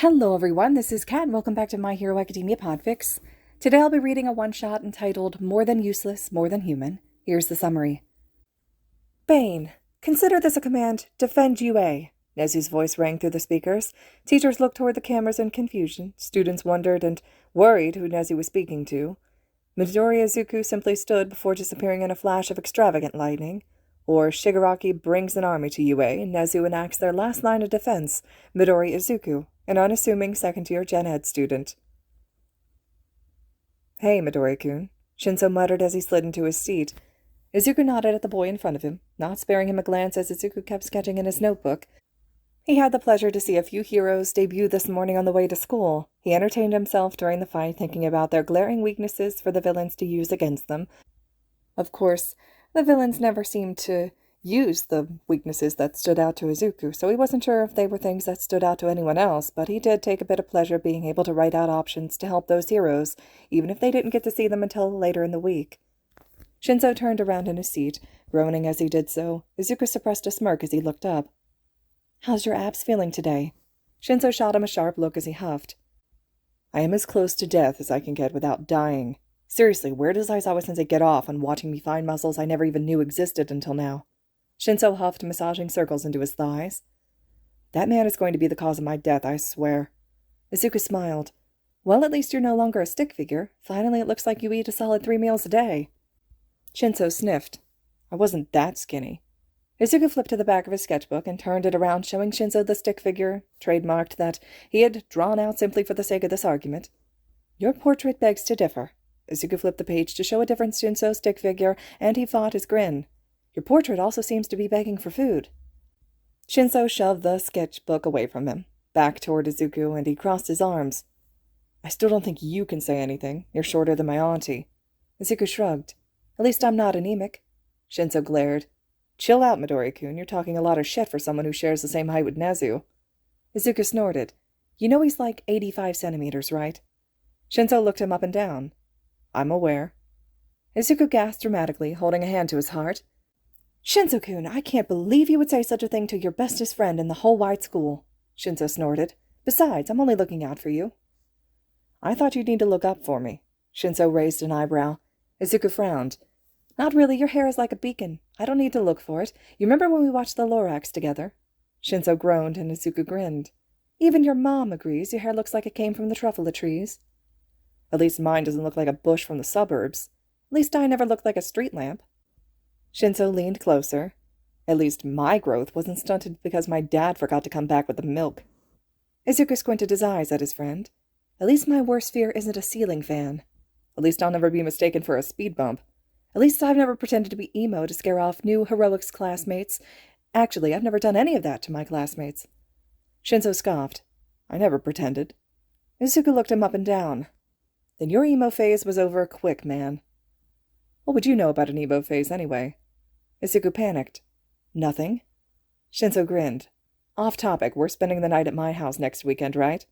Hello everyone, this is Kat and welcome back to My Hero Academia Podfics. Today I'll be reading a one-shot entitled More Than Useless, More Than Human. Here's the summary. Bane, consider this a command. Defend UA. Nedzu's voice rang through the speakers. Teachers looked toward the cameras in confusion. Students wondered and worried who Nedzu was speaking to. Midoriya Isuku simply stood before disappearing in a flash of extravagant lightning. Or Shigaraki brings an army to UA and Nedzu enacts their last line of defense, Midori Isuku, an unassuming second-year Gen Ed student. Hey, Midori-kun, Shinso muttered as he slid into his seat. Izuku nodded at the boy in front of him, not sparing him a glance as Izuku kept sketching in his notebook. He had the pleasure to see a few heroes debut this morning on the way to school. He entertained himself during the fight thinking about their glaring weaknesses for the villains to use against them. Of course, the villains never seemed to use the weaknesses that stood out to Izuku, so he wasn't sure if they were things that stood out to anyone else, but he did take a bit of pleasure being able to write out options to help those heroes, even if they didn't get to see them until later in the week. Shinso turned around in his seat, groaning as he did so. Izuku suppressed a smirk as he looked up. "How's your abs feeling today?" Shinso shot him a sharp look as he huffed. "I am as close to death as I can get without dying. Seriously, where does Aizawa-sensei get off on watching me find muscles I never even knew existed until now?" Shinso huffed, massaging circles into his thighs. "That man is going to be the cause of my death, I swear." Izuku smiled. "Well, at least you're no longer a stick figure. Finally, it looks like you eat a solid 3 meals a day." Shinso sniffed. "I wasn't that skinny." Izuku flipped to the back of his sketchbook and turned it around, showing Shinso the stick figure, trademarked that he had drawn out simply for the sake of this argument. "Your portrait begs to differ." Izuku flipped the page to show a different Shinso stick figure, and he fought his grin. "Your portrait also seems to be begging for food." Shinso shoved the sketchbook away from him, back toward Izuku, and he crossed his arms. "I still don't think you can say anything. You're shorter than my auntie." Izuku shrugged. "At least I'm not anemic." Shinso glared. "Chill out, Midori-kun. You're talking a lot of shit for someone who shares the same height with Nedzu." Izuku snorted. "You know he's like 85 centimeters, right?" Shinso looked him up and down. "I'm aware." Izuku gasped dramatically, holding a hand to his heart. "Shinso-kun, I can't believe you would say such a thing to your bestest friend in the whole wide school." Shinso snorted. "Besides, I'm only looking out for you." "I thought you'd need to look up for me." Shinso raised an eyebrow. Izuku frowned. "Not really, your hair is like a beacon. I don't need to look for it. You remember when we watched the Lorax together?" Shinso groaned and Izuku grinned. "Even your mom agrees your hair looks like it came from the truffula trees." "At least mine doesn't look like a bush from the suburbs. At least I never looked like a street lamp." Shinso leaned closer. "At least my growth wasn't stunted because my dad forgot to come back with the milk." Izuku squinted his eyes at his friend. "At least my worst fear isn't a ceiling fan. At least I'll never be mistaken for a speed bump. At least I've never pretended to be emo to scare off new heroics classmates. Actually, I've never done any of that to my classmates." Shinso scoffed. "I never pretended." Izuku looked him up and down. "Then your emo phase was over quick, man." "What would you know about an emo phase, anyway?" Isuku panicked. "Nothing." Shinso grinned. "Off topic, we're spending the night at my house next weekend, right?"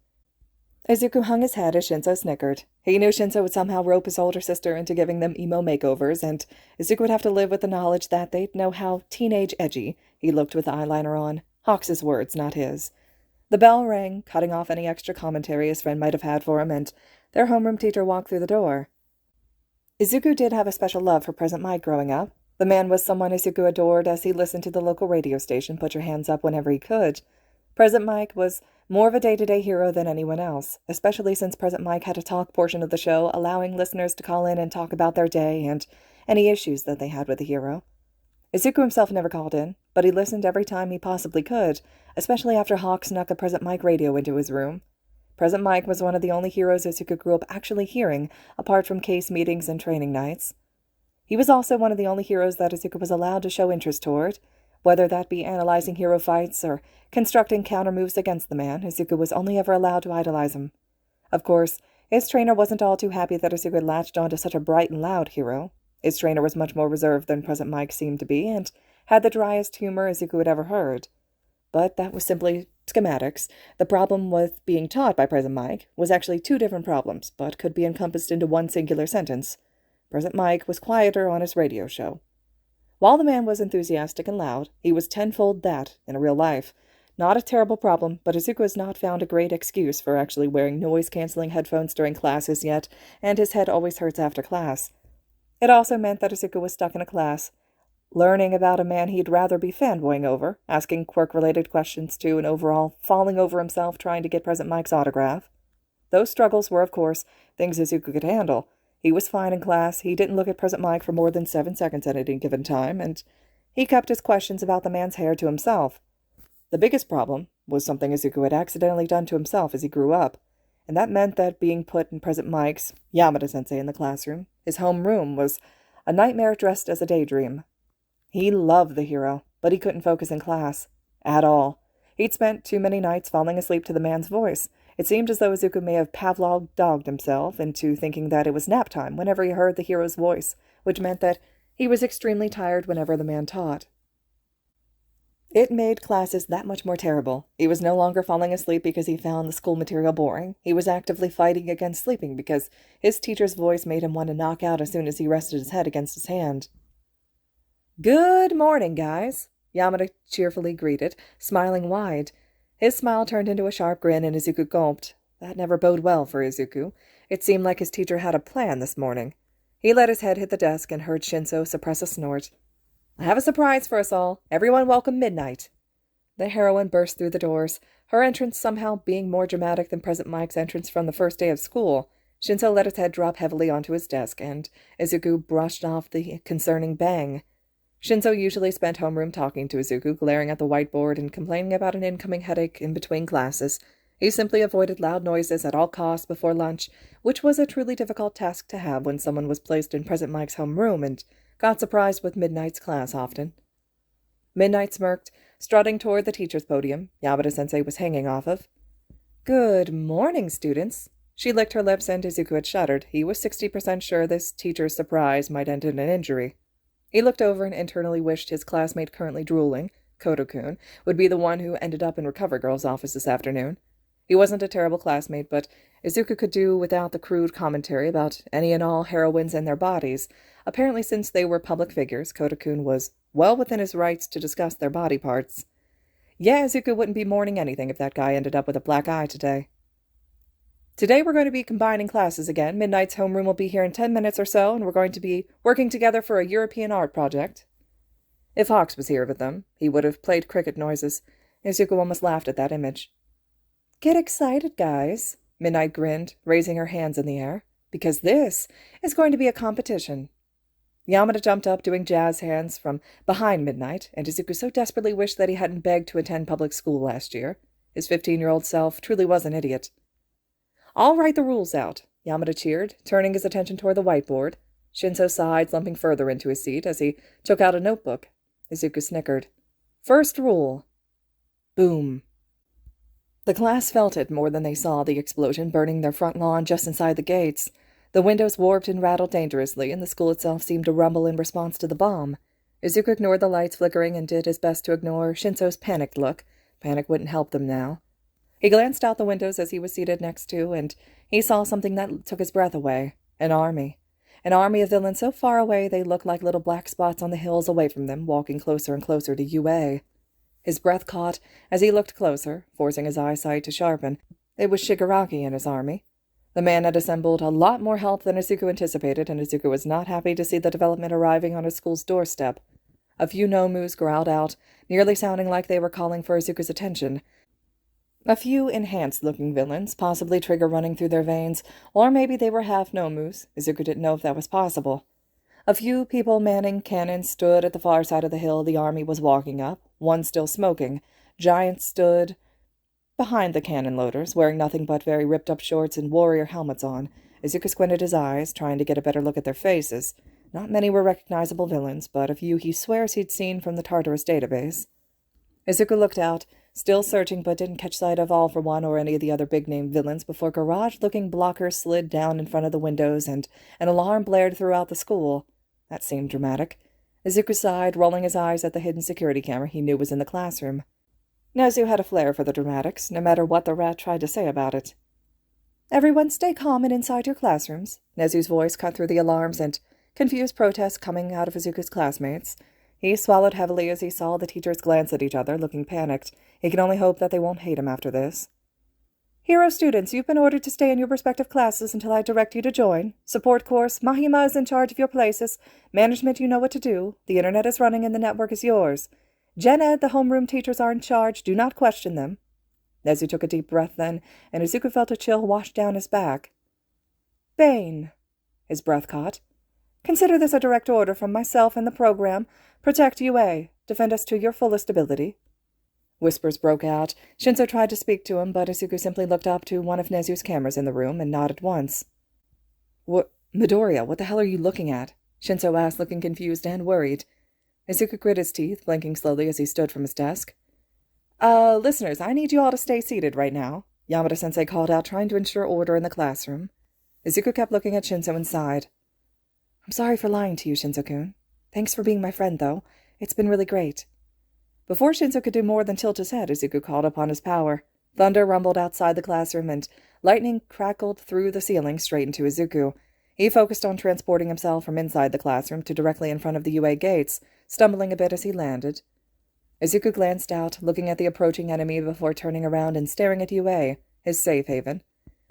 Izuku hung his head as Shinso snickered. He knew Shinso would somehow rope his older sister into giving them emo makeovers, and Izuku would have to live with the knowledge that they'd know how teenage edgy he looked with the eyeliner on. Hawks' words, not his. The bell rang, cutting off any extra commentary his friend might have had for him, and their homeroom teacher walked through the door. Izuku did have a special love for Present Mike growing up. The man was someone Isuku adored as he listened to the local radio station Put Your Hands Up whenever he could. Present Mike was more of a day-to-day hero than anyone else, especially since Present Mike had a talk portion of the show, allowing listeners to call in and talk about their day and any issues that they had with the hero. Isuku himself never called in, but he listened every time he possibly could, especially after Hawk snuck a Present Mike radio into his room. Present Mike was one of the only heroes Isuku grew up actually hearing, apart from case meetings and training nights. He was also one of the only heroes that Isuku was allowed to show interest toward. Whether that be analyzing hero fights or constructing counter-moves against the man, Isuku was only ever allowed to idolize him. Of course, his trainer wasn't all too happy that Isuku had latched onto such a bright and loud hero. His trainer was much more reserved than Present Mike seemed to be, and had the driest humor Isuku had ever heard. But that was simply schematics. The problem with being taught by Present Mike was actually 2 different problems, but could be encompassed into one singular sentence. Present Mike was quieter on his radio show. While the man was enthusiastic and loud, he was tenfold that in real life. Not a terrible problem, but Izuku has not found a great excuse for actually wearing noise-canceling headphones during classes yet, and his head always hurts after class. It also meant that Isuku was stuck in a class, learning about a man he'd rather be fanboying over, asking quirk-related questions to, and overall falling over himself trying to get Present Mike's autograph. Those struggles were, of course, things Isuku could handle. He was fine in class, he didn't look at Present Mike for more than 7 seconds at any given time, and he kept his questions about the man's hair to himself. The biggest problem was something Isuku had accidentally done to himself as he grew up, and that meant that being put in Present Mike's, Yamada-sensei in the classroom, his home room, was a nightmare dressed as a daydream. He loved the hero, but he couldn't focus in class. At all. He'd spent too many nights falling asleep to the man's voice. It seemed as though Isuku may have Pavlov-dogged himself into thinking that it was nap time whenever he heard the hero's voice, which meant that he was extremely tired whenever the man taught. It made classes that much more terrible. He was no longer falling asleep because he found the school material boring. He was actively fighting against sleeping because his teacher's voice made him want to knock out as soon as he rested his head against his hand. "Good morning, guys," Yamada cheerfully greeted, smiling wide. His smile turned into a sharp grin, and Izuku gulped. That never bode well for Izuku. It seemed like his teacher had a plan this morning. He let his head hit the desk and heard Shinso suppress a snort. "I have a surprise for us all. Everyone welcome Midnight." The heroine burst through the doors, her entrance somehow being more dramatic than Present Mike's entrance from the first day of school. Shinso let his head drop heavily onto his desk, and Izuku brushed off the concerning bang. Shinso usually spent homeroom talking to Izuku, glaring at the whiteboard and complaining about an incoming headache in between classes. He simply avoided loud noises at all costs before lunch, which was a truly difficult task to have when someone was placed in Present Mike's homeroom and got surprised with Midnight's class often. Midnight smirked, strutting toward the teacher's podium Yamada-sensei was hanging off of. "Good morning, students." She licked her lips, and Izuku had shuddered. He was 60% sure this teacher's surprise might end in an injury. He looked over and internally wished his classmate currently drooling, Koto-kun, would be the one who ended up in Recover Girl's office this afternoon. He wasn't a terrible classmate, but Izuku could do without the crude commentary about any and all heroines and their bodies. Apparently, since they were public figures, Koto-kun was well within his rights to discuss their body parts. Yeah, Izuku wouldn't be mourning anything if that guy ended up with a black eye today. "Today we're going to be combining classes again. Midnight's homeroom will be here in 10 minutes or so, and we're going to be working together for a European art project." If Hawks was here with them, he would have played cricket noises. Izuku almost laughed at that image. "Get excited, guys," Midnight grinned, raising her hands in the air, "because this is going to be a competition." Yamada jumped up, doing jazz hands from behind Midnight, and Izuku so desperately wished that he hadn't begged to attend public school last year. His 15-year-old self truly was an idiot. "I'll write the rules out," Yamada cheered, turning his attention toward the whiteboard. Shinso sighed, slumping further into his seat as he took out a notebook. Izuku snickered. "First rule." Boom. The class felt it more than they saw the explosion burning their front lawn just inside the gates. The windows warped and rattled dangerously, and the school itself seemed to rumble in response to the bomb. Izuku ignored the lights flickering and did his best to ignore Shinso's panicked look. Panic wouldn't help them now. He glanced out the windows as he was seated next to, and he saw something that took his breath away. An army. An army of villains so far away they looked like little black spots on the hills away from them, walking closer and closer to UA. His breath caught as he looked closer, forcing his eyesight to sharpen. It was Shigaraki and his army. The man had assembled a lot more help than Isuku anticipated, and Isuku was not happy to see the development arriving on his school's doorstep. A few nomus growled out, nearly sounding like they were calling for Izuku's attention. A few enhanced-looking villains, possibly trigger running through their veins, or maybe they were half nomus. Izuku didn't know if that was possible. A few people manning cannons stood at the far side of the hill the army was walking up, one still smoking. Giants stood behind the cannon loaders, wearing nothing but very ripped-up shorts and warrior helmets on. Izuku squinted his eyes, trying to get a better look at their faces. Not many were recognizable villains, but a few he swears he'd seen from the Tartarus database. Izuku looked out, still searching, but didn't catch sight of All for One or any of the other big-name villains before garage-looking blockers slid down in front of the windows and an alarm blared throughout the school. That seemed dramatic. Izuku sighed, rolling his eyes at the hidden security camera he knew was in the classroom. Nedzu had a flair for the dramatics, no matter what the rat tried to say about it. "Everyone stay calm and inside your classrooms." Nedzu's voice cut through the alarms and confused protests coming out of Izuku's classmates. He swallowed heavily as he saw the teachers glance at each other, looking panicked. He can only hope that they won't hate him after this. Hero students, you've been ordered to stay in your respective classes until I direct you to join. Support course, Mahima is in charge of your places. Management, you know what to do. The internet is running and the network is yours. Gen Ed, the homeroom teachers are in charge. Do not question them. Nedzu took a deep breath then, and Isuku felt a chill wash down his back. Bane, his breath caught. Consider this a direct order from myself and the program. Protect UA. Defend us to your fullest ability. Whispers broke out. Shinzo tried to speak to him, but Isuku simply looked up to one of Nezu's cameras in the room and nodded once. Midoriya, what the hell are you looking at? Shinzo asked, looking confused and worried. Isuku grit his teeth, blinking slowly as he stood from his desk. Listeners, I need you all to stay seated right now, Yamada-sensei called out, trying to ensure order in the classroom. Izuku kept looking at Shinzo and sighed. I'm sorry for lying to you, Shinzo-kun. Thanks for being my friend, though. It's been really great. Before Shinzo could do more than tilt his head, Izuku called upon his power. Thunder rumbled outside the classroom, and lightning crackled through the ceiling straight into Izuku. He focused on transporting himself from inside the classroom to directly in front of the UA gates, stumbling a bit as he landed. Izuku glanced out, looking at the approaching enemy before turning around and staring at UA, his safe haven.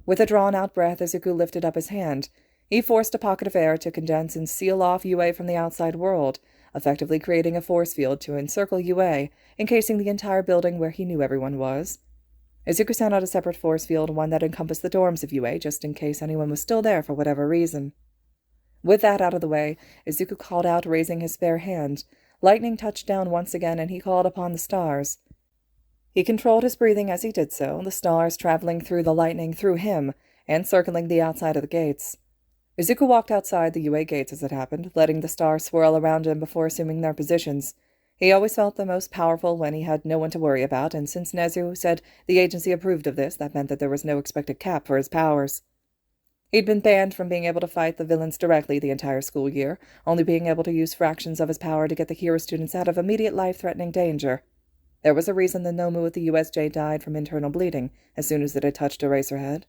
With a drawn-out breath, Izuku lifted up his hand. He forced a pocket of air to condense and seal off UA from the outside world, effectively creating a force field to encircle UA, encasing the entire building where he knew everyone was. Izuku sent out a separate force field, one that encompassed the dorms of UA, just in case anyone was still there for whatever reason. With that out of the way, Izuku called out, raising his spare hand. Lightning touched down once again, and he called upon the stars. He controlled his breathing as he did so, the stars traveling through the lightning through him, and circling the outside of the gates. Izuku walked outside the UA gates as it happened, letting the stars swirl around him before assuming their positions. He always felt the most powerful when he had no one to worry about, and since Nedzu said the agency approved of this, that meant that there was no expected cap for his powers. He'd been banned from being able to fight the villains directly the entire school year, only being able to use fractions of his power to get the hero students out of immediate life-threatening danger. There was a reason the Nomu at the USJ died from internal bleeding as soon as it had touched Eraserhead.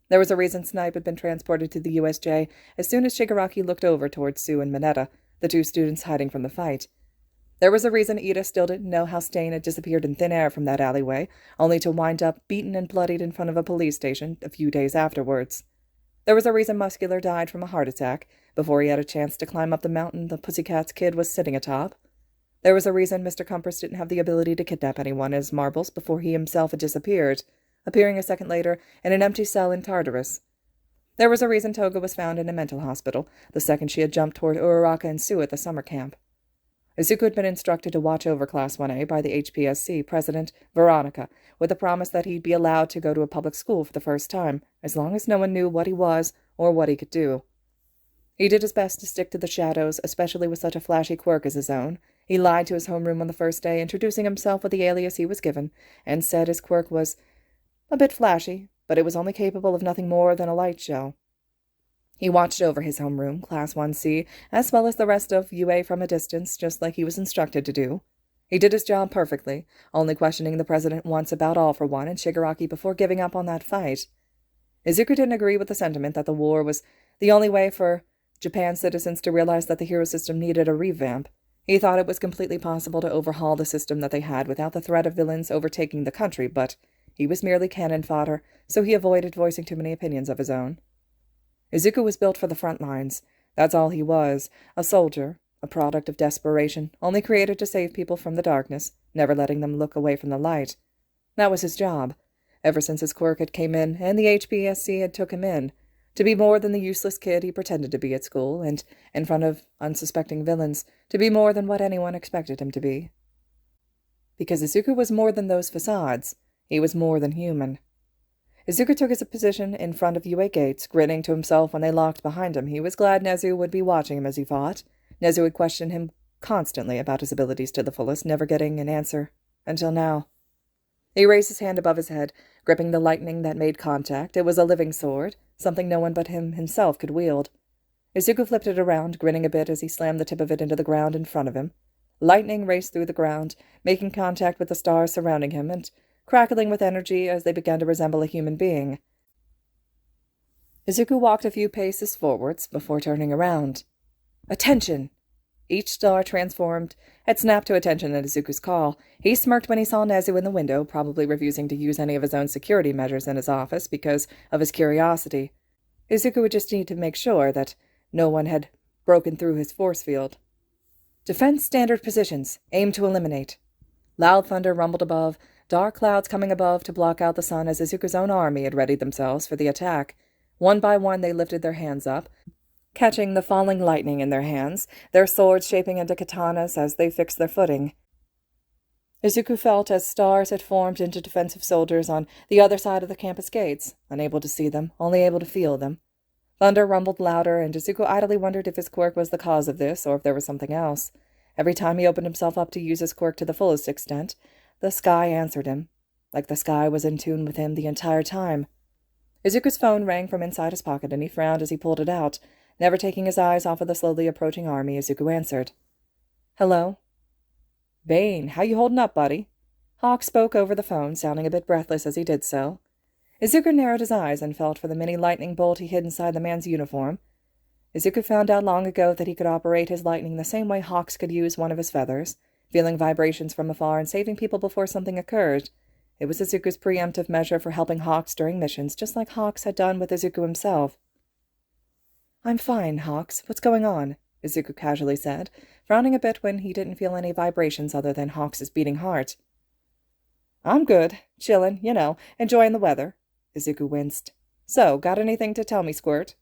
There was a reason Snipe had been transported to the USJ as soon as Shigaraki looked over towards Sue and Mineta, the two students hiding from the fight. There was a reason Ida still didn't know how Stain had disappeared in thin air from that alleyway, only to wind up beaten and bloodied in front of a police station a few days afterwards. There was a reason Muscular died from a heart attack before he had a chance to climb up the mountain the Pussycat's kid was sitting atop. There was a reason Mr. Compass didn't have the ability to kidnap anyone as Marbles before he himself had disappeared, appearing a second later in an empty cell in Tartarus. There was a reason Toga was found in a mental hospital the second she had jumped toward Uraraka and Sue at the summer camp. Izuku had been instructed to watch over Class 1A by the HPSC president, Veronica, with the promise that he'd be allowed to go to a public school for the first time, as long as no one knew what he was or what he could do. He did his best to stick to the shadows, especially with such a flashy quirk as his own. He lied to his homeroom on the first day, introducing himself with the alias he was given, and said his quirk was a bit flashy, but it was only capable of nothing more than a light show. He watched over his homeroom, Class 1C, as well as the rest of UA from a distance, just like he was instructed to do. He did his job perfectly, only questioning the president once about all for one and Shigaraki before giving up on that fight. Izuku didn't agree with the sentiment that the war was the only way for Japan's citizens to realize that the hero system needed a revamp. He thought it was completely possible to overhaul the system that they had without the threat of villains overtaking the country, but he was merely cannon fodder, so he avoided voicing too many opinions of his own. Izuku was built for the front lines. That's all he was, a soldier, a product of desperation, only created to save people from the darkness, never letting them look away from the light. That was his job, ever since his quirk had came in and the HPSC had took him in, to be more than the useless kid he pretended to be at school, and, in front of unsuspecting villains, to be more than what anyone expected him to be. Because Izuku was more than those facades, he was more than human. Izuku took his position in front of UA gates, grinning to himself when they locked behind him. He was glad Nedzu would be watching him as he fought. Nedzu would question him constantly about his abilities to the fullest, never getting an answer. Until now. He raised his hand above his head, gripping the lightning that made contact. It was a living sword, something no one but him himself could wield. Izuku flipped it around, grinning a bit as he slammed the tip of it into the ground in front of him. Lightning raced through the ground, making contact with the stars surrounding him, and crackling with energy as they began to resemble a human being. Izuku walked a few paces forwards before turning around. "Attention!" Each star transformed had snapped to attention at Izuku's call. He smirked when he saw Nedzu in the window, probably refusing to use any of his own security measures in his office because of his curiosity. Izuku would just need to make sure that no one had broken through his force field. Defense standard positions. Aim to eliminate. Loud thunder rumbled above, dark clouds coming above to block out the sun as Izuku's own army had readied themselves for the attack. One by one they lifted their hands up, catching the falling lightning in their hands, their swords shaping into katanas as they fixed their footing. Izuku felt as stars had formed into defensive soldiers on the other side of the campus gates, unable to see them, only able to feel them. Thunder rumbled louder, and Izuku idly wondered if his quirk was the cause of this, or if there was something else. Every time he opened himself up to use his quirk to the fullest extent, the sky answered him, like the sky was in tune with him the entire time. Izuku's phone rang from inside his pocket, and he frowned as he pulled it out. Never taking his eyes off of the slowly approaching army, Izuku answered. "Hello?" "Bane, how you holding up, buddy?" Hawk spoke over the phone, sounding a bit breathless as he did so. Izuku narrowed his eyes and felt for the mini lightning bolt he hid inside the man's uniform. Izuku found out long ago that he could operate his lightning the same way Hawks could use one of his feathers, feeling vibrations from afar and saving people before something occurred. It was Izuku's preemptive measure for helping Hawks during missions, just like Hawks had done with Izuku himself. "I'm fine, Hawks. What's going on?" Izuku casually said, frowning a bit when he didn't feel any vibrations other than Hawks's beating heart. "I'm good. Chillin', enjoying the weather." Izuku winced. "So, got anything to tell me, Squirt?"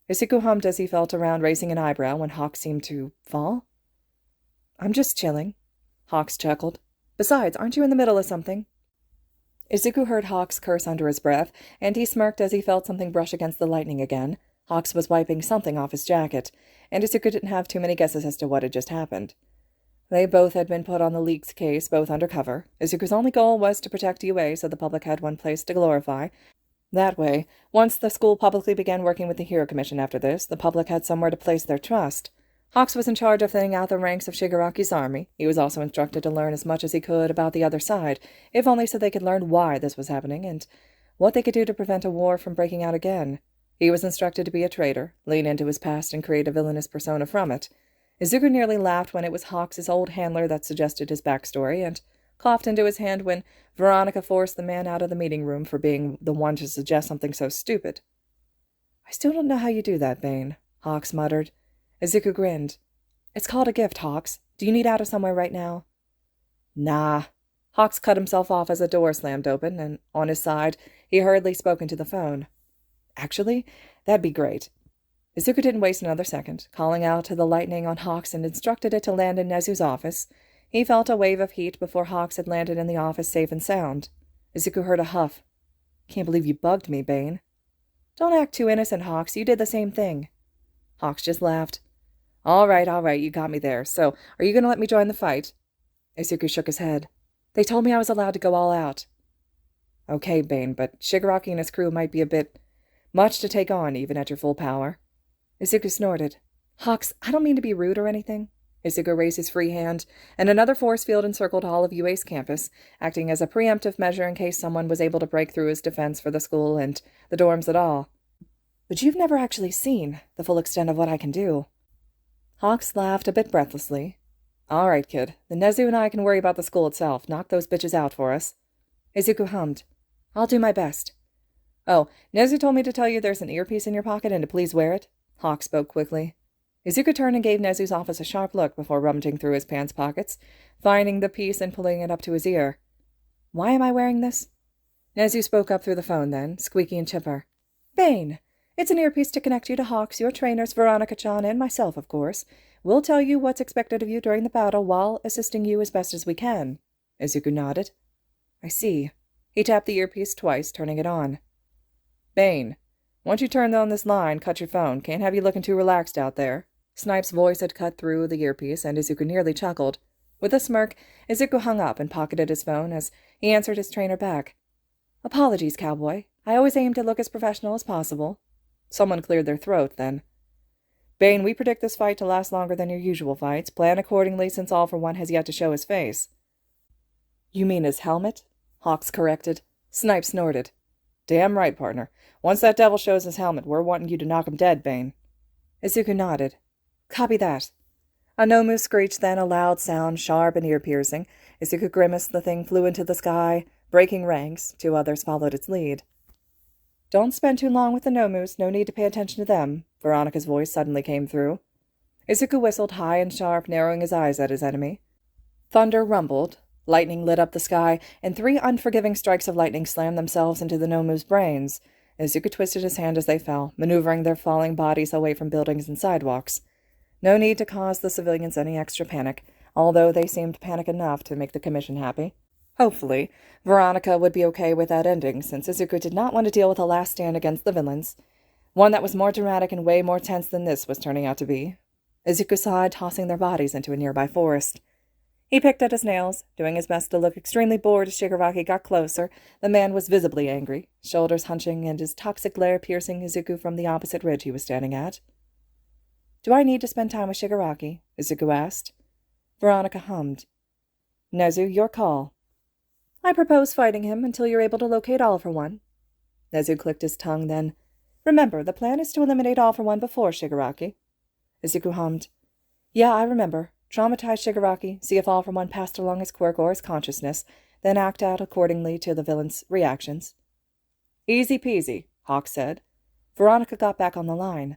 Isuku hummed as he felt around, raising an eyebrow when Hawks seemed to fall. "I'm just chilling." Hawks chuckled. "Besides, aren't you in the middle of something?" Isuku heard Hawks curse under his breath, and he smirked as he felt something brush against the lightning again. Hawks was wiping something off his jacket, and Isuku didn't have too many guesses as to what had just happened. They both had been put on the leaks case, both undercover. Izuku's only goal was to protect UA so the public had one place to glorify. That way, once the school publicly began working with the Hero Commission after this, the public had somewhere to place their trust. Hawks was in charge of thinning out the ranks of Shigaraki's army. He was also instructed to learn as much as he could about the other side, if only so they could learn why this was happening and what they could do to prevent a war from breaking out again. He was instructed to be a traitor, lean into his past and create a villainous persona from it. Izuku nearly laughed when it was Hawks' old handler that suggested his backstory, and coughed into his hand when Veronica forced the man out of the meeting room for being the one to suggest something so stupid. "I still don't know how you do that, Bane," Hawks muttered. Izuku grinned. "It's called a gift, Hawks. Do you need out of somewhere right now?" "Nah." Hawks cut himself off as a door slammed open, and on his side, he hurriedly spoke into the phone. "Actually, that'd be great." Isuku didn't waste another second, calling out to the lightning on Hawks and instructed it to land in Nedzu's office. He felt a wave of heat before Hawks had landed in the office safe and sound. Isuku heard a huff. "Can't believe you bugged me, Bane." "Don't act too innocent, Hawks. You did the same thing." Hawks just laughed. All right, you got me there. So, are you going to let me join the fight?" Isuku shook his head. "They told me I was allowed to go all out." "Okay, Bane, but Shigaraki and his crew might be a bit much to take on, even at your full power." Isuku snorted. "Hawks, I don't mean to be rude or anything." Isuku raised his free hand, and another force field encircled all of UA's campus, acting as a preemptive measure in case someone was able to break through his defense for the school and the dorms at all. "But you've never actually seen the full extent of what I can do." Hawks laughed a bit breathlessly. "All right, kid. The Nedzu and I can worry about the school itself. Knock those bitches out for us." Isuku hummed. "I'll do my best." "Oh, Nedzu told me to tell you there's an earpiece in your pocket and to please wear it." Hawks spoke quickly. Isuku turned and gave Nedzu's office a sharp look before rummaging through his pants pockets, finding the piece and pulling it up to his ear. "Why am I wearing this?" Nedzu spoke up through the phone then, squeaky and chipper. "Bane! It's an earpiece to connect you to Hawks, your trainers, Veronica-chan, and myself, of course. We'll tell you what's expected of you during the battle while assisting you as best as we can." Isuku nodded. "I see." He tapped the earpiece twice, turning it on. "Bane, once you turn on this line, cut your phone. Can't have you looking too relaxed out there." Snipe's voice had cut through the earpiece, and Isuku nearly chuckled. With a smirk, Isuku hung up and pocketed his phone as he answered his trainer back. "Apologies, cowboy. I always aim to look as professional as possible." Someone cleared their throat, then. "Bane, we predict this fight to last longer than your usual fights. Plan accordingly, since All for One has yet to show his face." "You mean his helmet?" Hawks corrected. Snipe snorted. "Damn right, partner. Once that devil shows his helmet, we're wanting you to knock him dead, Bane." Isuku nodded. "Copy that." A Nomu screeched, then a loud sound, sharp and ear-piercing. Isuku grimaced, the thing flew into the sky, breaking ranks. 2 others followed its lead. "Don't spend too long with the Nomus, no need to pay attention to them," Veronica's voice suddenly came through. Isuku whistled high and sharp, narrowing his eyes at his enemy. Thunder rumbled, lightning lit up the sky, and 3 unforgiving strikes of lightning slammed themselves into the Nomu's brains. Isuku twisted his hand as they fell, maneuvering their falling bodies away from buildings and sidewalks. No need to cause the civilians any extra panic, although they seemed panic enough to make the Commission happy. Hopefully, Veronica would be okay with that ending, since Isuku did not want to deal with a last stand against the villains. One that was more dramatic and way more tense than this was turning out to be. Isuku sighed, tossing their bodies into a nearby forest. He picked at his nails, doing his best to look extremely bored as Shigaraki got closer. The man was visibly angry, shoulders hunching and his toxic glare piercing Isuku from the opposite ridge he was standing at. "Do I need to spend time with Shigaraki?" Isuku asked. Veronica hummed. "Nedzu, your call." "I propose fighting him until you're able to locate All for One." Nedzu clicked his tongue, then, "Remember, the plan is to eliminate All for One before Shigaraki." Isuku hummed. "Yeah, I remember. Traumatize Shigaraki, see if All for One passed along his quirk or his consciousness, then act out accordingly to the villain's reactions." "Easy peasy," Hawks said. Veronica got back on the line.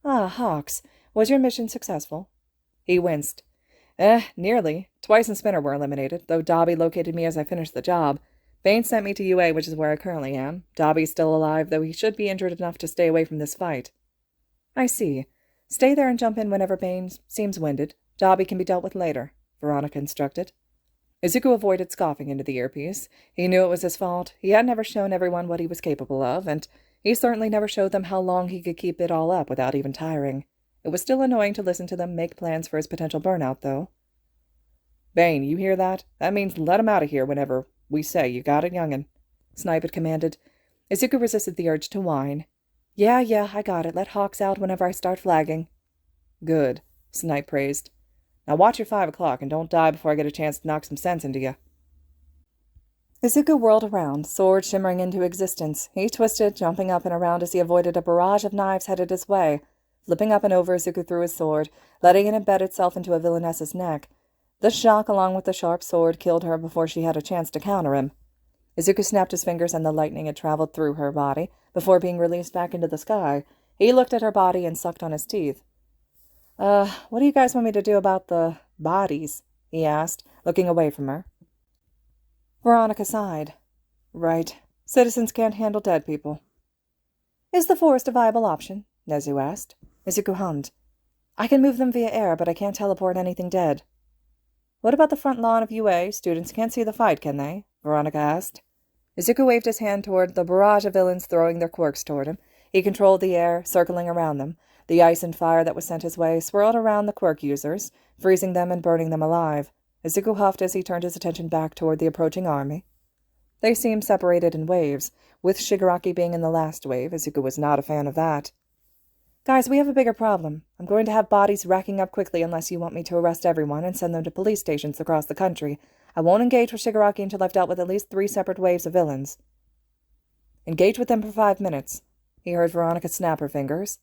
"Ah, Hawks, was your mission successful?" He winced. Nearly. Twice and Spinner were eliminated, though Dobby located me as I finished the job. Bane sent me to UA, which is where I currently am. Dobby's still alive, though he should be injured enough to stay away from this fight." "I see. Stay there and jump in whenever Bane seems winded. Dobby can be dealt with later," Veronica instructed. Izuku avoided scoffing into the earpiece. He knew it was his fault. He had never shown everyone what he was capable of, and he certainly never showed them how long he could keep it all up without even tiring. It was still annoying to listen to them make plans for his potential burnout, though. "Bane, you hear that? That means let him out of here whenever we say you got it, young'un," Snipe had commanded. Izuku resisted the urge to whine. Yeah, I got it. Let Hawks out whenever I start flagging." "Good," Snipe praised. "Now watch your 5 o'clock and don't die before I get a chance to knock some sense into you." Izuku whirled around, sword shimmering into existence. He twisted, jumping up and around as he avoided a barrage of knives headed his way. Flipping up and over, Izuku threw his sword, letting it embed itself into a villainess's neck. The shock, along with the sharp sword, killed her before she had a chance to counter him. Izuku snapped his fingers and the lightning had traveled through her body. Before being released back into the sky, he looked at her body and sucked on his teeth. What do you guys want me to do about the bodies?" he asked, looking away from her. Veronica sighed. "Right. Citizens can't handle dead people." "Is the forest a viable option?" Nedzu asked. Izuku hummed. "I can move them via air, but I can't teleport anything dead." "What about the front lawn of UA? Students can't see the fight, can they?" Veronica asked. Izuku waved his hand toward the barrage of villains throwing their quirks toward him. He controlled the air, circling around them. The ice and fire that was sent his way swirled around the quirk users, freezing them and burning them alive. Izuku huffed as he turned his attention back toward the approaching army. They seemed separated in waves, with Shigaraki being in the last wave. Izuku was not a fan of that. "Guys, we have a bigger problem. I'm going to have bodies racking up quickly unless you want me to arrest everyone and send them to police stations across the country. I won't engage with Shigaraki until I've dealt with at least 3 separate waves of villains." "Engage with them for 5 minutes." He heard Veronica snap her fingers.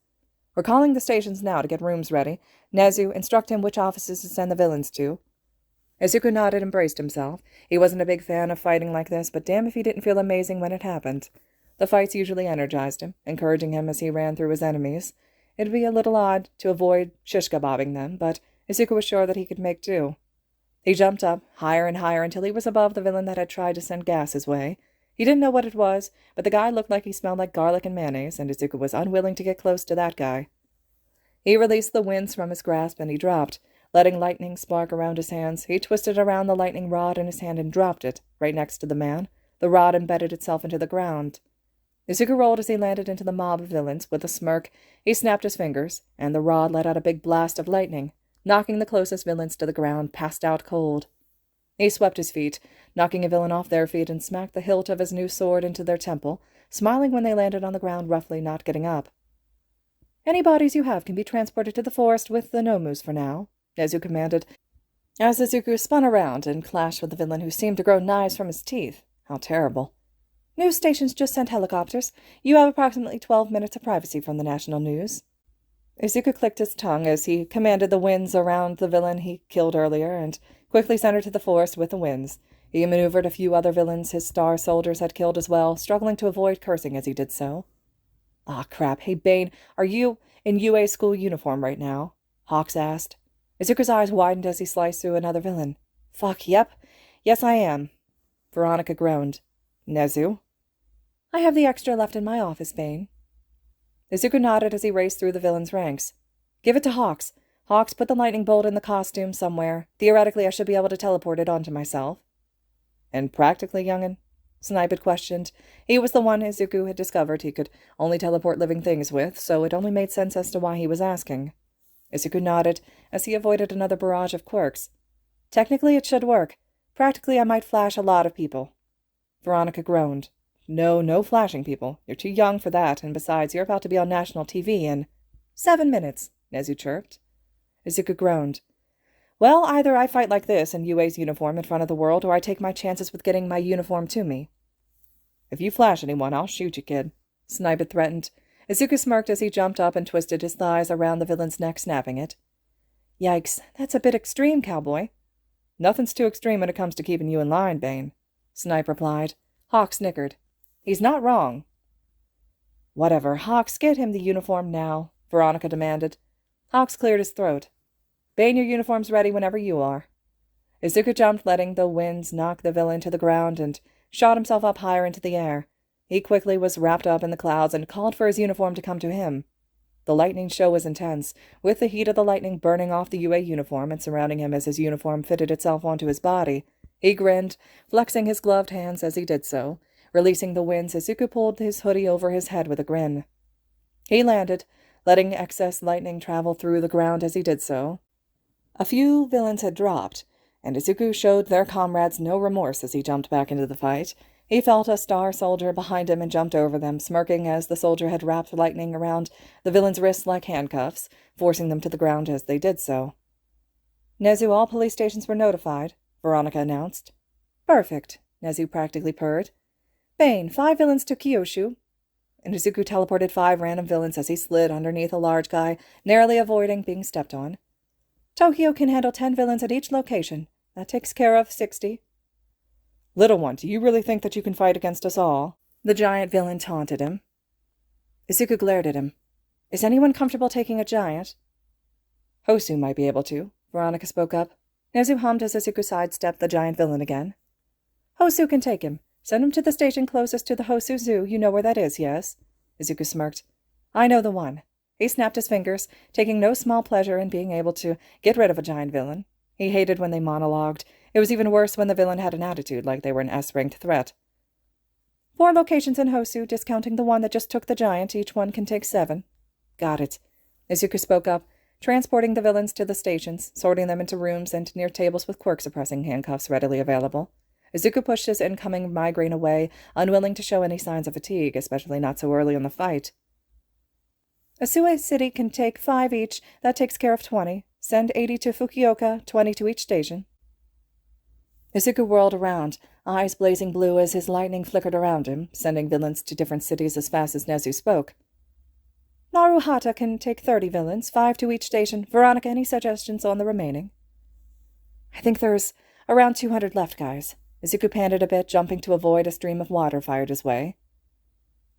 "We're calling the stations now to get rooms ready. Nedzu, instruct him which offices to send the villains to." Izuku nodded and braced himself. He wasn't a big fan of fighting like this, but damn if he didn't feel amazing when it happened. The fights usually energized him, encouraging him as he ran through his enemies. It'd be a little odd to avoid shish-kebabbing them, but Isuku was sure that he could make do. He jumped up, higher and higher, until he was above the villain that had tried to send gas his way. He didn't know what it was, but the guy looked like he smelled like garlic and mayonnaise, and Isuku was unwilling to get close to that guy. He released the winds from his grasp, and he dropped. Letting lightning spark around his hands, he twisted around the lightning rod in his hand and dropped it, right next to the man. The rod embedded itself into the ground. Isuku rolled as he landed into the mob of villains. With a smirk, he snapped his fingers, and the rod let out a big blast of lightning, knocking the closest villains to the ground, passed out cold. He swept his feet, knocking a villain off their feet, and smacked the hilt of his new sword into their temple, smiling when they landed on the ground roughly, not getting up. "Any bodies you have can be transported to the forest with the Nomus for now," Nedzu commanded, as Izuku spun around and clashed with the villain who seemed to grow knives from his teeth. How terrible. "News stations just sent helicopters. You have approximately 12 minutes of privacy from the national news." Izuku clicked his tongue as he commanded the winds around the villain he killed earlier and quickly sent her to the forest with the winds. He maneuvered a few other villains his star soldiers had killed as well, struggling to avoid cursing as he did so. "Ah, crap. Hey, Bane, are you in UA's school uniform right now?" Hawks asked. Izuku's eyes widened as he sliced through another villain. "Fuck, yep. Yes, I am." Veronica groaned. "Nedzu?" "I have the extra left in my office, Bane." Izuku nodded as he raced through the villains' ranks. "Give it to Hawks. Hawks, put the lightning bolt in the costume somewhere. Theoretically, I should be able to teleport it onto myself." "And practically, young'un?" Snipe had questioned. He was the one Izuku had discovered he could only teleport living things with, so it only made sense as to why he was asking. Isuku nodded as he avoided another barrage of quirks. "Technically, it should work. Practically, I might flash a lot of people." Veronica groaned. No flashing people. You're too young for that, and besides, you're about to be on national TV in 7 minutes, Nedzu chirped. Izuku groaned. "Well, either I fight like this in UA's uniform in front of the world, or I take my chances with getting my uniform to me." "If you flash anyone, I'll shoot you, kid," Snipe had threatened. Izuku smirked as he jumped up and twisted his thighs around the villain's neck, snapping it. "Yikes, that's a bit extreme, cowboy." "Nothing's too extreme when it comes to keeping you in line, Bane," Snipe replied. Hawk snickered. "He's not wrong." "Whatever, Hawks, get him the uniform now," Veronica demanded. Hawks cleared his throat. "Bane, your uniform's ready whenever you are." Izuku jumped, letting the winds knock the villain to the ground, and shot himself up higher into the air. He quickly was wrapped up in the clouds and called for his uniform to come to him. The lightning show was intense, with the heat of the lightning burning off the UA uniform and surrounding him as his uniform fitted itself onto his body. He grinned, flexing his gloved hands as he did so. Releasing the winds, Isuku pulled his hoodie over his head with a grin. He landed, letting excess lightning travel through the ground as he did so. A few villains had dropped, and Isuku showed their comrades no remorse as he jumped back into the fight. He felt a star soldier behind him and jumped over them, smirking as the soldier had wrapped lightning around the villain's wrists like handcuffs, forcing them to the ground as they did so. "Nedzu, all police stations were notified," Veronica announced. "Perfect," Nedzu practically purred. "Bane, 5 villains to Kyushu." And Izuku teleported 5 random villains as he slid underneath a large guy, narrowly avoiding being stepped on. "Tokyo can handle 10 villains at each location. That takes care of 60. "Little one, do you really think that you can fight against us all?" the giant villain taunted him. Izuku glared at him. "Is anyone comfortable taking a giant?" "Hosu might be able to," Veronica spoke up. Nedzu hummed as Izuku sidestepped the giant villain again. "Hosu can take him. Send him to the station closest to the Hosu Zoo. You know where that is, yes?" Izuku smirked. "I know the one." He snapped his fingers, taking no small pleasure in being able to get rid of a giant villain. He hated when they monologued. It was even worse when the villain had an attitude like they were an S-ranked threat. 4 locations in Hosu, discounting the one that just took the giant. Each one can take 7. "Got it." Izuku spoke up, transporting the villains to the stations, sorting them into rooms and near tables with quirk-suppressing handcuffs readily available. Izuku pushed his incoming migraine away, unwilling to show any signs of fatigue, especially not so early in the fight. "Asue City can take 5 each. That takes care of 20. Send 80 to Fukuoka, 20 to each station." Izuku whirled around, eyes blazing blue as his lightning flickered around him, sending villains to different cities as fast as Nedzu spoke. "Naruhata can take 30 villains, 5 to each station. Veronica, any suggestions on the remaining?" "I think there's around 200 left, guys." Izuku panted a bit, jumping to avoid a stream of water fired his way.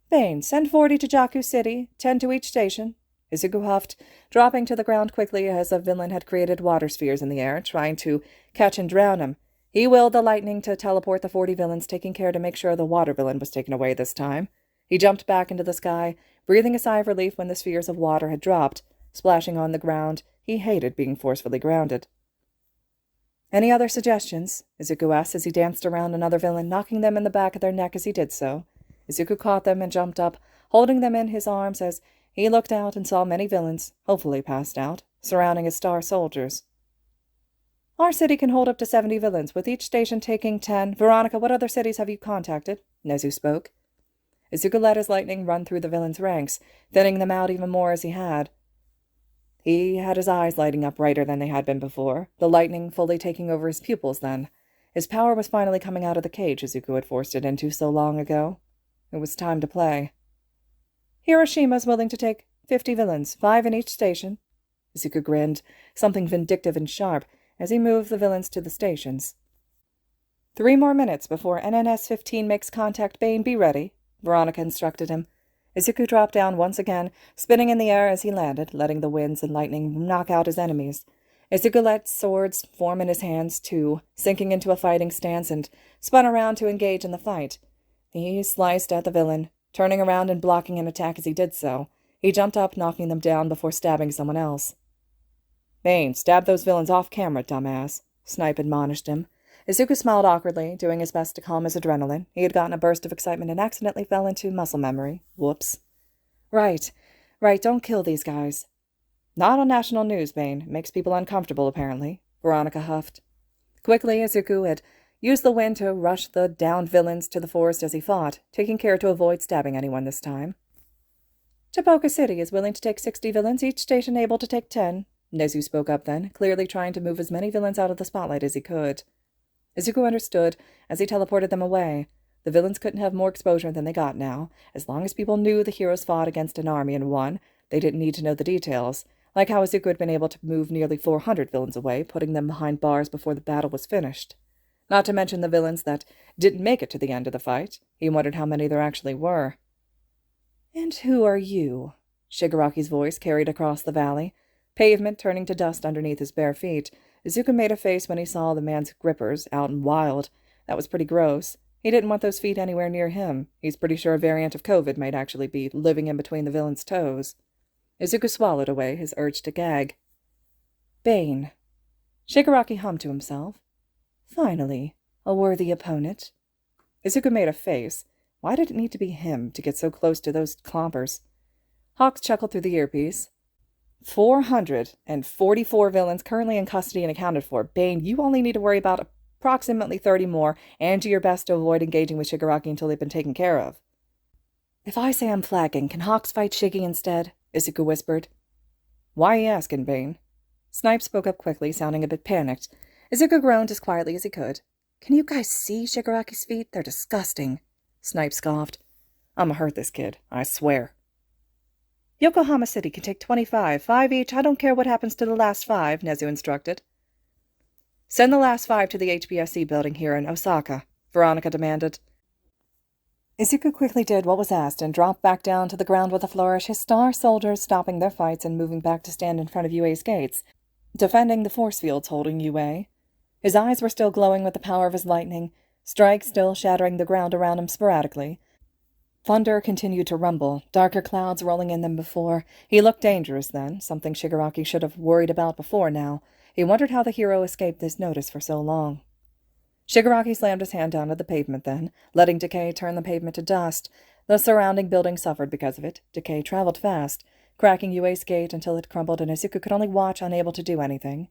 "Bane, send 40 to Jaku City, 10 to each station." Isuku huffed, dropping to the ground quickly as a villain had created water spheres in the air, trying to catch and drown him. He willed the lightning to teleport the 40 villains, taking care to make sure the water villain was taken away this time. He jumped back into the sky, breathing a sigh of relief when the spheres of water had dropped, splashing on the ground. He hated being forcefully grounded. "Any other suggestions?" Izuku asked as he danced around another villain, knocking them in the back of their neck as he did so. Izuku caught them and jumped up, holding them in his arms as he looked out and saw many villains, hopefully passed out, surrounding his star soldiers. "Our city can hold up to 70 villains, with each station taking 10. Veronica, what other cities have you contacted?" Nedzu spoke. Izuku let his lightning run through the villains' ranks, thinning them out even more as he had. He had his eyes lighting up brighter than they had been before, the lightning fully taking over his pupils then. His power was finally coming out of the cage Izuku had forced it into so long ago. It was time to play. "Hiroshima's willing to take 50 villains, 5 in each station. Isuku grinned, something vindictive and sharp, as he moved the villains to the stations. 3 more minutes before NNS-15 makes contact. Bane, be ready, Veronica instructed him. Isuku dropped down once again, spinning in the air as he landed, letting the winds and lightning knock out his enemies. Isuku let swords form in his hands, too, sinking into a fighting stance, and spun around to engage in the fight. He sliced at the villain, turning around and blocking an attack as he did so. He jumped up, knocking them down before stabbing someone else. "Bane, stab those villains off camera, dumbass," Snipe admonished him. Isuku smiled awkwardly, doing his best to calm his adrenaline. He had gotten a burst of excitement and accidentally fell into muscle memory. Whoops. Right, don't kill these guys." "Not on national news, Bane. It makes people uncomfortable, apparently," Veronica huffed. Quickly, Isuku had used the wind to rush the downed villains to the forest as he fought, taking care to avoid stabbing anyone this time. "Topoka City is willing to take 60 villains, each station able to take 10. Nedzu spoke up then, clearly trying to move as many villains out of the spotlight as he could. Izuku understood as he teleported them away. The villains couldn't have more exposure than they got now. As long as people knew the heroes fought against an army and won, they didn't need to know the details, like how Izuku had been able to move nearly 400 villains away, putting them behind bars before the battle was finished. Not to mention the villains that didn't make it to the end of the fight. He wondered how many there actually were. "And who are you?" Shigaraki's voice carried across the valley, pavement turning to dust underneath his bare feet. Izuku made a face when he saw the man's grippers out and wild. That was pretty gross. He didn't want those feet anywhere near him. He's pretty sure a variant of COVID might actually be living in between the villain's toes. Izuku swallowed away his urge to gag. "Bane." Shigaraki hummed to himself. "Finally, a worthy opponent." Izuku made a face. Why did it need to be him to get so close to those clompers? Hawks chuckled through the earpiece. 444 villains currently in custody and accounted for. Bane, you only need to worry about approximately 30 more, and do your best to avoid engaging with Shigaraki until they've been taken care of. "If I say I'm flagging, can Hawks fight Shiggy instead?" Isuku whispered. "Why are you asking, Bane?" Snipe spoke up quickly, sounding a bit panicked. Isuku groaned as quietly as he could. "Can you guys see Shigaraki's feet? They're disgusting." Snipe scoffed. "I'ma hurt this kid, I swear." "Yokohama City can take 25, 5 each. I don't care what happens to the last 5, Nedzu instructed. "Send the last 5 to the HBSC building here in Osaka," Veronica demanded. Isuku quickly did what was asked and dropped back down to the ground with a flourish, his star soldiers stopping their fights and moving back to stand in front of UA's gates, defending the force fields holding UA. His eyes were still glowing with the power of his lightning, strikes still shattering the ground around him sporadically. Thunder continued to rumble, darker clouds rolling in than before. He looked dangerous then, something Shigaraki should have worried about before now. He wondered how the hero escaped this notice for so long. Shigaraki slammed his hand down to the pavement then, letting decay turn the pavement to dust. The surrounding buildings suffered because of it. Decay traveled fast, cracking UA's gate until it crumbled and Isuku could only watch, unable to do anything.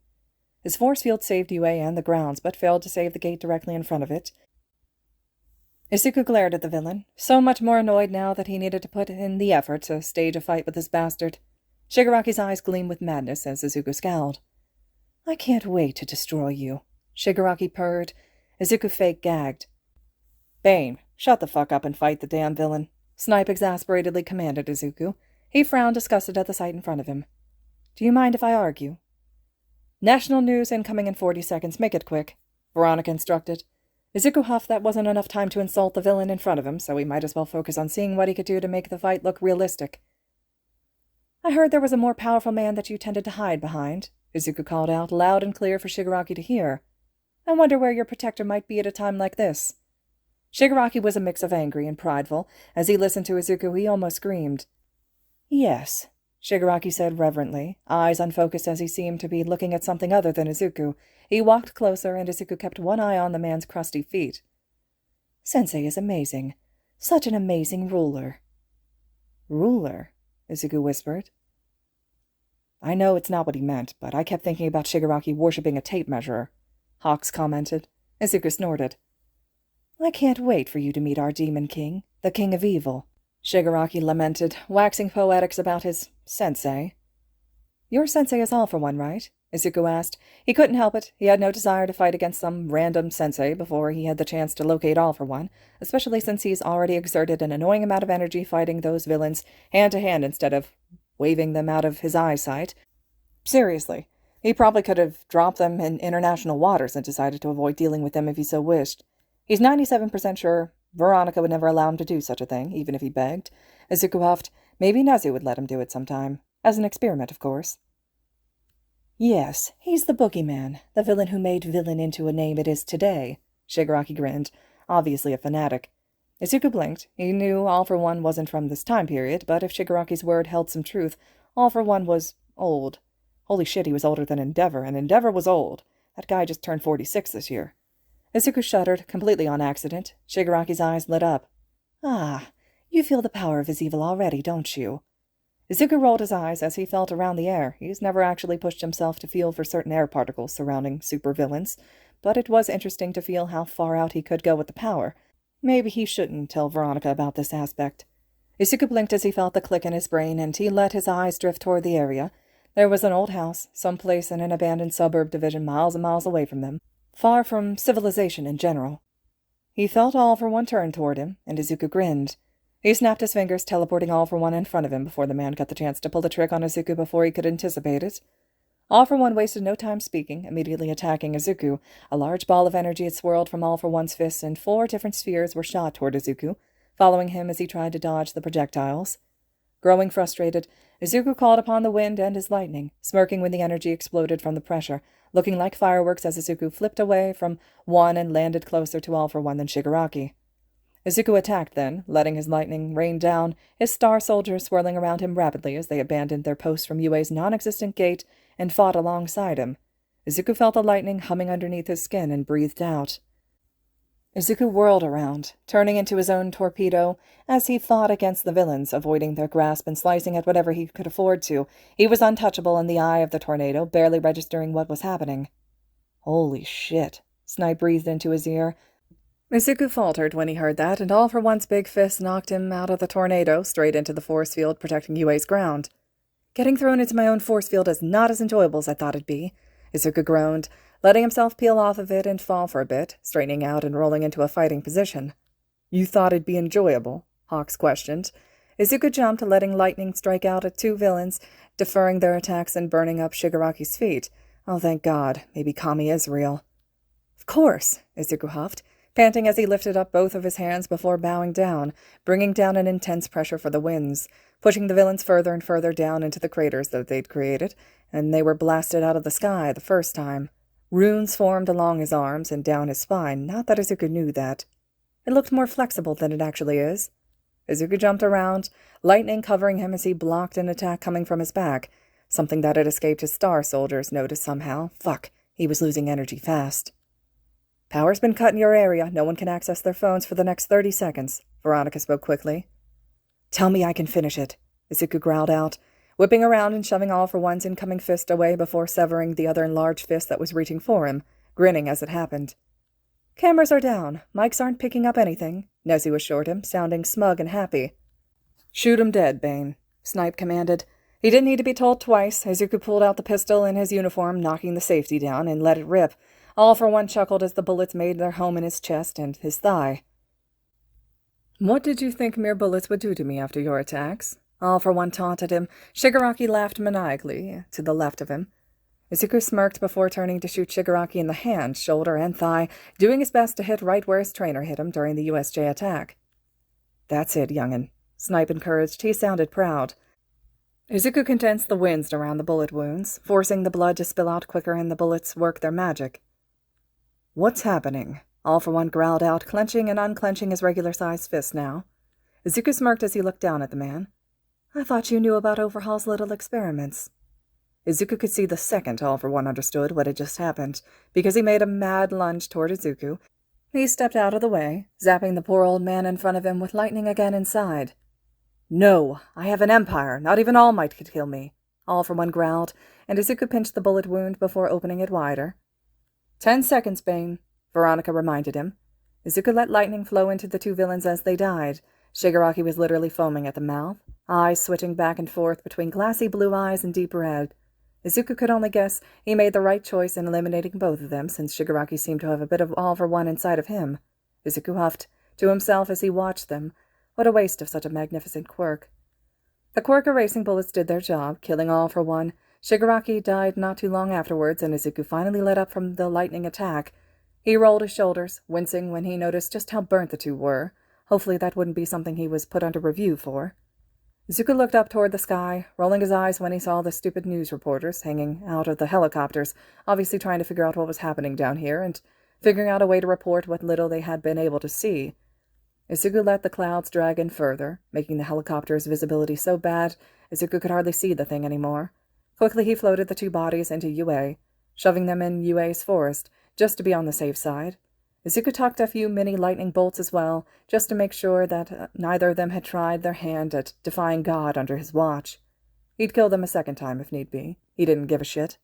His force field saved UA and the grounds, but failed to save the gate directly in front of it. Isuku glared at the villain, so much more annoyed now that he needed to put in the effort to stage a fight with this bastard. Shigaraki's eyes gleamed with madness as Isuku scowled. "I can't wait to destroy you," Shigaraki purred. Isuku fake gagged. "Bane, shut the fuck up and fight the damn villain," Snipe exasperatedly commanded Isuku. He frowned, disgusted at the sight in front of him. "Do you mind if I argue?" "National news incoming in 40 seconds. Make it quick," Veronica instructed. Isuku huffed that wasn't enough time to insult the villain in front of him, so he might as well focus on seeing what he could do to make the fight look realistic. "I heard there was a more powerful man that you tended to hide behind," Isuku called out, loud and clear for Shigaraki to hear. "I wonder where your protector might be at a time like this." Shigaraki was a mix of angry and prideful. As he listened to Isuku, he almost screamed. "Yes," Shigaraki said reverently, eyes unfocused as he seemed to be looking at something other than Isuku. He walked closer, and Isuku kept one eye on the man's crusty feet. "Sensei is amazing. Such an amazing ruler." "Ruler?" Isuku whispered. "I know it's not what he meant, but I kept thinking about Shigaraki worshipping a tape measure," Hawks commented. Isuku snorted. "I can't wait for you to meet our demon king, the king of evil," Shigaraki lamented, waxing poetics about his sensei. "Your sensei is all for one, right?" Isuku asked. He couldn't help it. He had no desire to fight against some random sensei before he had the chance to locate All for One, especially since he's already exerted an annoying amount of energy fighting those villains hand-to-hand instead of waving them out of his eyesight. Seriously, he probably could have dropped them in international waters and decided to avoid dealing with them if he so wished. He's 97% sure Veronica would never allow him to do such a thing, even if he begged. Isuku huffed. Maybe Nedzu would let him do it sometime. As an experiment, of course. Yes, he's the boogeyman, the villain who made villain into a name it is today. Shigaraki grinned, obviously a fanatic. Isuku blinked. He knew All for One wasn't from this time period, but if Shigaraki's word held some truth, All for One was old. Holy shit, he was older than Endeavor, and Endeavor was old. That guy just turned 46 this year. Isuku shuddered, completely on accident. Shigaraki's eyes lit up. Ah, you feel the power of his evil already, don't you? Isuku rolled his eyes as he felt around the air. He's never actually pushed himself to feel for certain air particles surrounding supervillains, but it was interesting to feel how far out he could go with the power. Maybe he shouldn't tell Veronica about this aspect. Isuku blinked as he felt the click in his brain, and he let his eyes drift toward the area. There was an old house, someplace in an abandoned suburb division miles and miles away from them, far from civilization in general. He felt All for One turn toward him, and Isuku grinned. He snapped his fingers, teleporting All for One in front of him before the man got the chance to pull the trick on Isuku before he could anticipate it. All for One wasted no time speaking, immediately attacking Isuku. A large ball of energy had swirled from All for One's fists, and 4 different spheres were shot toward Isuku, following him as he tried to dodge the projectiles. Growing frustrated, Isuku called upon the wind and his lightning, smirking when the energy exploded from the pressure, looking like fireworks as Isuku flipped away from one and landed closer to All for One than Shigaraki. Isuku attacked then, letting his lightning rain down, his star soldiers swirling around him rapidly as they abandoned their posts from Yue's non-existent gate and fought alongside him. Izuku felt the lightning humming underneath his skin and breathed out. Izuku whirled around, turning into his own torpedo as he fought against the villains, avoiding their grasp and slicing at whatever he could afford to. He was untouchable in the eye of the tornado, barely registering what was happening. Holy shit, Snipe breathed into his ear. Izuku faltered when he heard that, and All for One's big fist knocked him out of the tornado, straight into the force field protecting Yue's ground. Getting thrown into my own force field is not as enjoyable as I thought it'd be, Izuku groaned, letting himself peel off of it and fall for a bit, straightening out and rolling into a fighting position. You thought it'd be enjoyable? Hawks questioned. Izuku jumped, letting lightning strike out at 2 villains, deferring their attacks and burning up Shigaraki's feet. Oh, thank God. Maybe Kami is real. Of course, Izuku huffed, panting as he lifted up both of his hands before bowing down, bringing down an intense pressure for the winds, pushing the villains further and further down into the craters that they'd created, and they were blasted out of the sky the first time. Runes formed along his arms and down his spine, not that Izuku knew that. It looked more flexible than it actually is. Izuku jumped around, lightning covering him as he blocked an attack coming from his back, something that had escaped his star soldiers noticed somehow. Fuck, he was losing energy fast. Power's been cut in your area. No one can access their phones for the next 30 seconds, Veronica spoke quickly. Tell me I can finish it, Izuku growled out, whipping around and shoving All for One's incoming fist away before severing the other enlarged fist that was reaching for him, grinning as it happened. Cameras are down. Mics aren't picking up anything, Nedzu assured him, sounding smug and happy. Shoot him dead, Bane, Snipe commanded. He didn't need to be told twice. Izuku pulled out the pistol in his uniform, knocking the safety down, and let it rip. All for One chuckled as the bullets made their home in his chest and his thigh. What did you think mere bullets would do to me after your attacks? All for One taunted him. Shigaraki laughed maniacally, to the left of him. Izuku smirked before turning to shoot Shigaraki in the hand, shoulder, and thigh, doing his best to hit right where his trainer hit him during the USJ attack. That's it, young'un, Snipe encouraged. He sounded proud. Izuku condensed the winds around the bullet wounds, forcing the blood to spill out quicker and the bullets work their magic. What's happening? All for One growled out, clenching and unclenching his regular-sized fist now. Izuku smirked as he looked down at the man. I thought you knew about Overhaul's little experiments. Izuku could see the second All for One understood what had just happened, because he made a mad lunge toward Izuku. He stepped out of the way, zapping the poor old man in front of him with lightning again inside. No, I have an empire. Not even All Might could kill me, All for One growled, and Izuku pinched the bullet wound before opening it wider. 10 seconds, Bane, Veronica reminded him. Izuku let lightning flow into the 2 villains as they died. Shigaraki was literally foaming at the mouth, eyes switching back and forth between glassy blue eyes and deep red. Izuku could only guess he made the right choice in eliminating both of them, since Shigaraki seemed to have a bit of All for One inside of him. Izuku huffed to himself as he watched them. What a waste of such a magnificent quirk. The quirk erasing bullets did their job, killing all for one. Shigaraki died not too long afterwards, and Isuku finally let up from the lightning attack. He rolled his shoulders, wincing when he noticed just how burnt the two were. Hopefully that wouldn't be something he was put under review for. Isuku looked up toward the sky, rolling his eyes when he saw the stupid news reporters hanging out of the helicopters, obviously trying to figure out what was happening down here, and figuring out a way to report what little they had been able to see. Isuku let the clouds drag in further, making the helicopter's visibility so bad Isuku could hardly see the thing anymore. Quickly he floated the two bodies into UA, shoving them in UA's forest, just to be on the safe side. Isuku tucked a few mini lightning bolts as well, just to make sure that neither of them had tried their hand at defying God under his watch. He'd kill them a second time if need be. He didn't give a shit.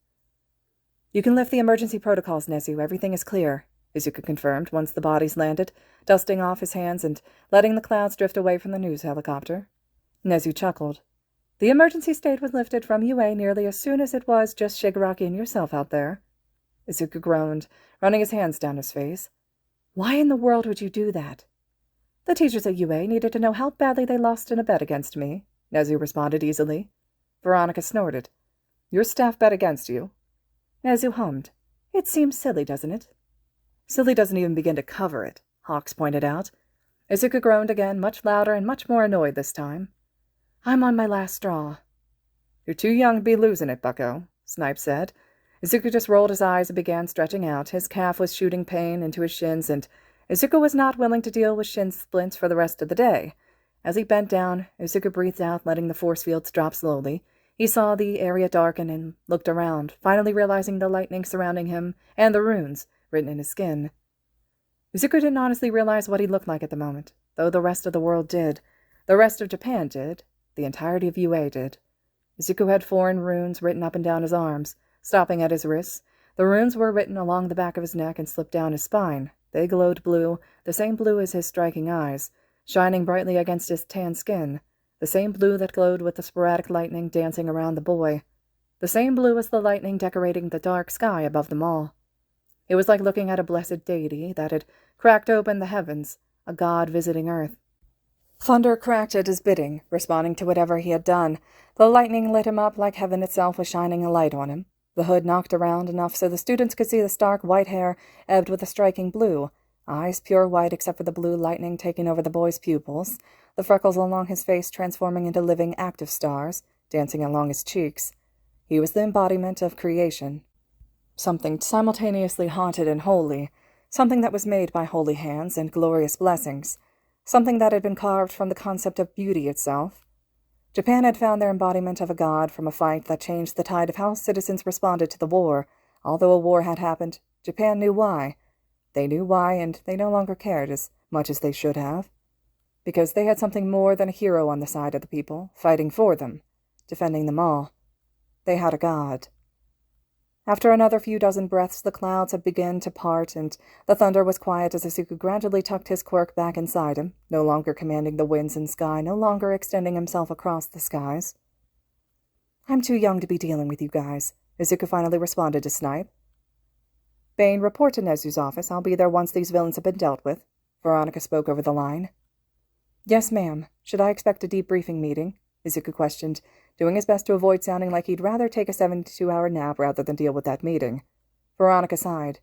"You can lift the emergency protocols, Nedzu. Everything is clear," Isuku confirmed once the bodies landed, dusting off his hands and letting the clouds drift away from the news helicopter. Nedzu chuckled. "The emergency state was lifted from UA nearly as soon as it was just Shigaraki and yourself out there." Isuku groaned, running his hands down his face. "Why in the world would you do that?" "The teachers at UA needed to know how badly they lost in a bet against me," Nedzu responded easily. Veronica snorted. "Your staff bet against you?" Nedzu hummed. "It seems silly, doesn't it?" "Silly doesn't even begin to cover it," Hawks pointed out. Isuku groaned again, much louder and much more annoyed this time. "I'm on my last straw." "You're too young to be losing it, bucko," Snipe said. Isuku just rolled his eyes and began stretching out. His calf was shooting pain into his shins, and Isuku was not willing to deal with shin splints for the rest of the day. As he bent down, Isuku breathed out, letting the force fields drop slowly. He saw the area darken and looked around, finally realizing the lightning surrounding him and the runes written in his skin. Isuku didn't honestly realize what he looked like at the moment, though the rest of the world did. The rest of Japan did. The entirety of UA did. Isuku had foreign runes written up and down his arms, stopping at his wrists. The runes were written along the back of his neck and slipped down his spine. They glowed blue, the same blue as his striking eyes, shining brightly against his tan skin, the same blue that glowed with the sporadic lightning dancing around the boy, the same blue as the lightning decorating the dark sky above them all. It was like looking at a blessed deity that had cracked open the heavens, a god visiting Earth. Thunder cracked at his bidding, responding to whatever he had done. The lightning lit him up like heaven itself was shining a light on him. The hood knocked around enough so the students could see the stark white hair ebbed with a striking blue, eyes pure white except for the blue lightning taking over the boy's pupils, the freckles along his face transforming into living active stars, dancing along his cheeks. He was the embodiment of creation. Something simultaneously haunted and holy, something that was made by holy hands and glorious blessings, something that had been carved from the concept of beauty itself. Japan had found their embodiment of a god from a fight that changed the tide of how citizens responded to the war. Although a war had happened, Japan knew why. They knew why, and they no longer cared as much as they should have. Because they had something more than a hero on the side of the people, fighting for them, defending them all. They had a god. After another few dozen breaths, the clouds had begun to part, and the thunder was quiet as Isuku gradually tucked his quirk back inside him, no longer commanding the winds and sky, no longer extending himself across the skies. "I'm too young to be dealing with you guys," Isuku finally responded to Snipe. "Bane, report to Nedzu's office. I'll be there once these villains have been dealt with," Veronica spoke over the line. "Yes, ma'am. Should I expect a debriefing meeting?" Isuku questioned, doing his best to avoid sounding like he'd rather take a 72-hour nap rather than deal with that meeting. Veronica sighed.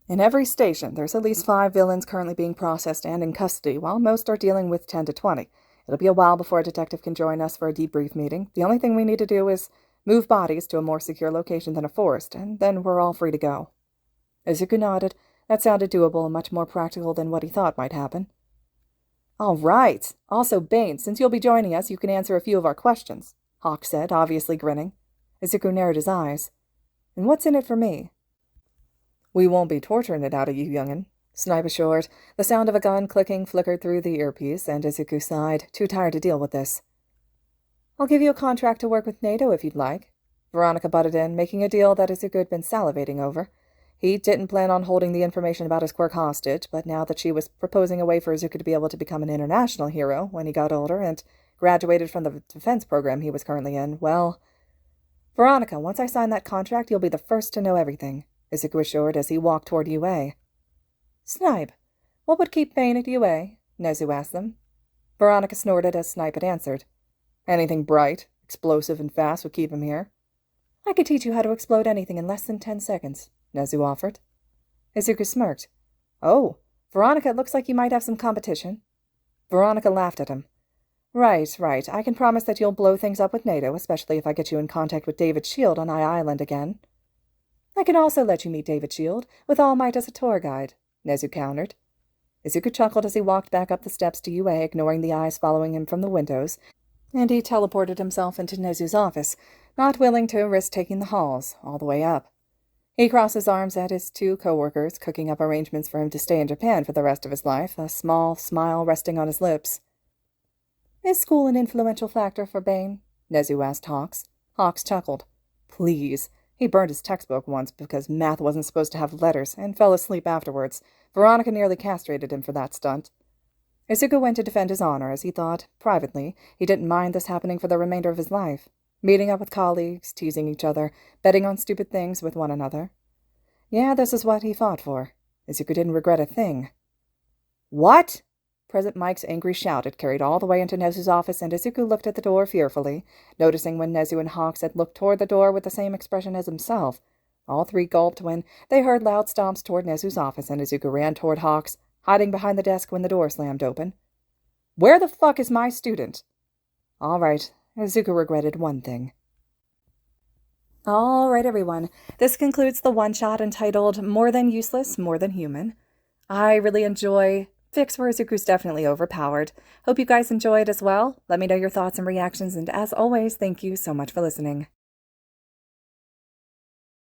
"In every station, there's at least 5 villains currently being processed and in custody, while most are dealing with 10 to 20. It'll be a while before a detective can join us for a debrief meeting. The only thing we need to do is move bodies to a more secure location than a forest, and then we're all free to go." Isuku nodded. That sounded doable and much more practical than what he thought might happen. "All right. Also, Bane, since you'll be joining us, you can answer a few of our questions," Hawk said, obviously grinning. Isuku narrowed his eyes. "And what's in it for me?" "We won't be torturing it out of you, young'un," Snipe assured. The sound of a gun clicking flickered through the earpiece, and Isuku sighed, too tired to deal with this. "I'll give you a contract to work with NATO if you'd like." Veronica butted in, making a deal that Isuku had been salivating over. He didn't plan on holding the information about his quirk hostage, but now that she was proposing a way for Isuku to be able to become an international hero when he got older and graduated from the defense program he was currently in, well... "Veronica, once I sign that contract, you'll be the first to know everything," Isuku assured as he walked toward UA. "Snipe, what would keep Bane at UA?" Nedzu asked them. Veronica snorted as Snipe had answered. Anything bright, explosive, and fast would keep him here. I could teach you how to explode anything in less than 10 seconds, Nedzu offered. Isuku smirked. Oh, Veronica, it looks like you might have some competition. Veronica laughed at him. Right. I can promise that you'll blow things up with NATO, especially if I get you in contact with David Shield on Island again. I can also let you meet David Shield, with All Might as a tour guide, Nedzu countered. Izuku chuckled as he walked back up the steps to UA, ignoring the eyes following him from the windows, and he teleported himself into Nezu's office, not willing to risk taking the halls all the way up. He crossed his arms at his 2 co-workers, cooking up arrangements for him to stay in Japan for the rest of his life, a small smile resting on his lips. Is school an influential factor for Bane? Nedzu asked Hawks. Hawks chuckled. Please. He burned his textbook once because math wasn't supposed to have letters and fell asleep afterwards. Veronica nearly castrated him for that stunt. Isuku went to defend his honor as he thought, privately, he didn't mind this happening for the remainder of his life. Meeting up with colleagues, teasing each other, betting on stupid things with one another. Yeah, this is what he fought for. Isuku didn't regret a thing. What? President Mike's angry shout had carried all the way into Nezu's office, and Isuku looked at the door fearfully, noticing when Nedzu and Hawks had looked toward the door with the same expression as himself. All 3 gulped when they heard loud stomps toward Nezu's office, and Isuku ran toward Hawks, hiding behind the desk when the door slammed open. Where the fuck is my student? All right, Isuku regretted one thing. All right, everyone. This concludes the one-shot entitled More Than Useless, More Than Human. I really enjoy Fix where Izuku's definitely overpowered. Hope you guys enjoyed as well. Let me know your thoughts and reactions, and as always, thank you so much for listening.